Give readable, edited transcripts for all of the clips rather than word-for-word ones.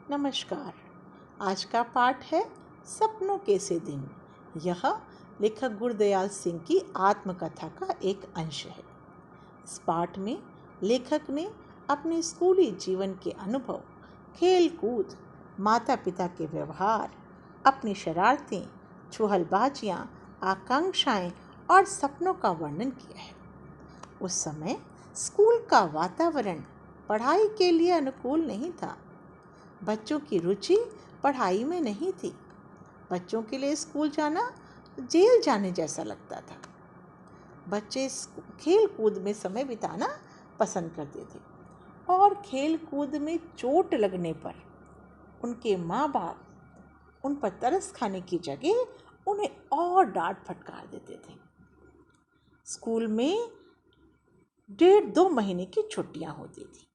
नमस्कार। आज का पाठ है सपनों के से दिन। यह लेखक गुरदयाल सिंह की आत्मकथा का एक अंश है। इस पाठ में लेखक ने अपने स्कूली जीवन के अनुभव, खेल कूद, माता पिता के व्यवहार, अपनी शरारतें, चुहलबाजियाँ, आकांक्षाएं और सपनों का वर्णन किया है। उस समय स्कूल का वातावरण पढ़ाई के लिए अनुकूल नहीं था। बच्चों की रुचि पढ़ाई में नहीं थी। बच्चों के लिए स्कूल जाना जेल जाने जैसा लगता था। बच्चे खेल कूद में समय बिताना पसंद करते थे और खेल कूद में चोट लगने पर उनके माँ बाप उन पर तरस खाने की जगह उन्हें और डांट फटकार देते थे। स्कूल में 1.5-2 महीने की छुट्टियां होती थी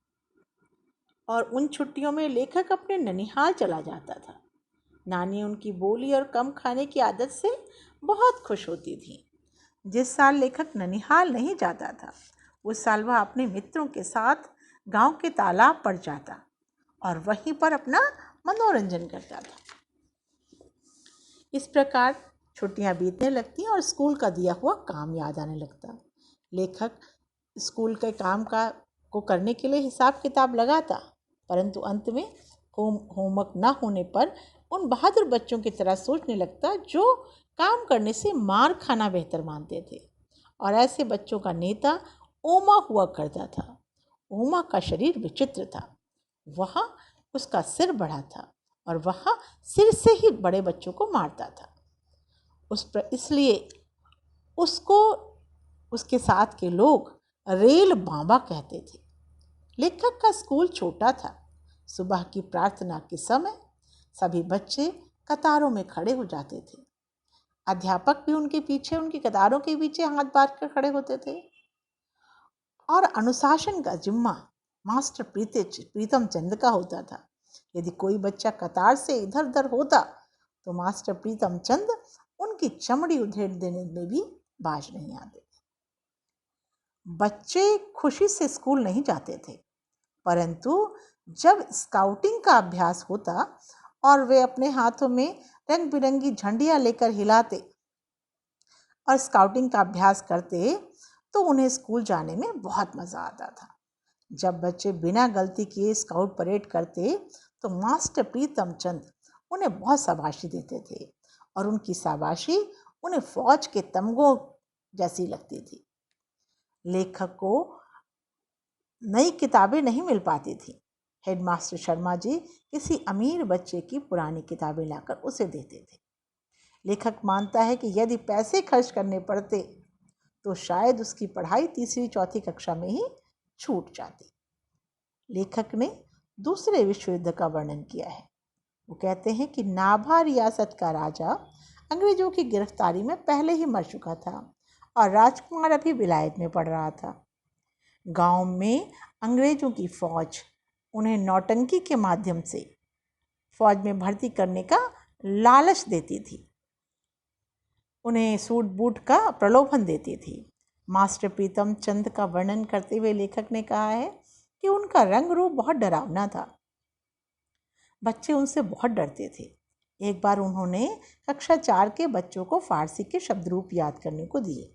और उन छुट्टियों में लेखक अपने ननिहाल चला जाता था। नानी उनकी बोली और कम खाने की आदत से बहुत खुश होती थी। जिस साल लेखक ननिहाल नहीं जाता था, उस साल वह अपने मित्रों के साथ गांव के तालाब पर जाता और वहीं पर अपना मनोरंजन करता था। इस प्रकार छुट्टियां बीतने लगती और स्कूल का दिया हुआ काम याद आने लगता। लेखक स्कूल के काम को करने के लिए हिसाब किताब लगाता, परंतु अंत में होमवर्क न होने पर उन बहादुर बच्चों की तरह सोचने लगता जो काम करने से मार खाना बेहतर मानते थे। और ऐसे बच्चों का नेता ओमा हुआ करता था। ओमा का शरीर विचित्र था। वह उसका सिर बड़ा था और वह सिर से ही बड़े बच्चों को मारता था। इसलिए उसको उसके साथ के लोग रेल बाबा कहते थे। लेखक का स्कूल छोटा था। सुबह की प्रार्थना के समय सभी बच्चे कतारों में खड़े हो जाते थे। अध्यापक भी उनके पीछे, उनकी कतारों के पीछे हाथ बांध कर खड़े होते थे। और अनुशासन का जिम्मा मास्टर प्रीतम चंद का होता था। यदि कोई बच्चा कतार से इधर उधर होता तो मास्टर प्रीतम चंद उनकी चमड़ी उधेड़ देने में भी बाज नहीं आते थे। बच्चे खुशी से स्कूल नहीं जाते थे, परंतु जब स्काउटिंग का अभ्यास होता और वे अपने हाथों में रंग बिरंगी झंडियां लेकर हिलाते और स्काउटिंग का अभ्यास करते तो उन्हें स्कूल जाने में बहुत मज़ा आता था। जब बच्चे बिना गलती किए स्काउट परेड करते तो मास्टर प्रीतम चंद उन्हें बहुत शाबाशी देते थे और उनकी शाबाशी उन्हें फौज के तमगों जैसी लगती थी। लेखक को नई किताबें नहीं मिल पाती थी। हेडमास्टर शर्मा जी किसी अमीर बच्चे की पुरानी किताबें लाकर उसे देते थे। लेखक मानता है कि यदि पैसे खर्च करने पड़ते तो शायद उसकी पढ़ाई 3री-4थी कक्षा में ही छूट जाती। लेखक ने दूसरे विश्व युद्ध का वर्णन किया है। वो कहते हैं कि नाभा रियासत का राजा अंग्रेजों की गिरफ्तारी में पहले ही मर चुका था और राजकुमार अभी विलायत में पढ़ रहा था। गांव में अंग्रेजों की फौज उन्हें नौटंकी के माध्यम से फौज में भर्ती करने का लालच देती थी, उन्हें सूट बूट का प्रलोभन देती थी। मास्टर प्रीतम चंद का वर्णन करते हुए लेखक ने कहा है कि उनका रंग रूप बहुत डरावना था। बच्चे उनसे बहुत डरते थे। एक बार उन्होंने कक्षा 4 के बच्चों को फारसी के शब्द रूप याद करने को दिए।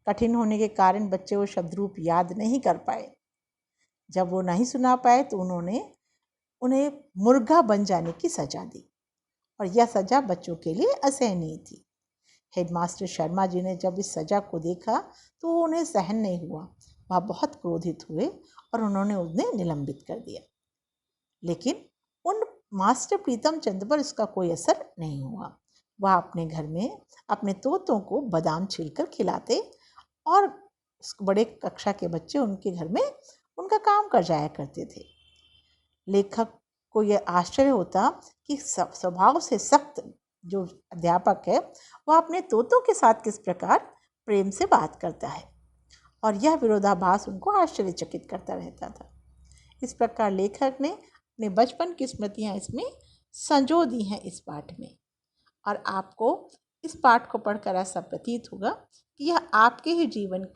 कठिन होने के कारण बच्चे वो शब्द रूप याद नहीं कर पाए। जब वो नहीं सुना पाए तो उन्होंने उन्हें मुर्गा बन जाने की सजा दी और यह सजा बच्चों के लिए असहनीय थी। हेडमास्टर शर्मा जी ने जब इस सजा को देखा तो उन्हें सहन नहीं हुआ। वह बहुत क्रोधित हुए और उन्होंने उन्हें निलंबित कर दिया। लेकिन उन मास्टर प्रीतम चंद पर इसका कोई असर नहीं हुआ। वह अपने घर में अपने तोतों को बादाम छीलकर खिलाते और बड़े कक्षा के बच्चे उनके घर में उनका काम कर जाया करते थे। लेखक को यह आश्चर्य होता कि स्वभाव से सख्त जो अध्यापक है वह अपने तोतों के साथ किस प्रकार प्रेम से बात करता है और यह विरोधाभास उनको आश्चर्यचकित करता रहता था। इस प्रकार लेखक ने अपने बचपन की स्मृतियाँ इसमें संजो दी हैं इस पाठ में। और आपको इस पाठ को पढ़कर ऐसा प्रतीत होगा कि यह आपके ही जीवन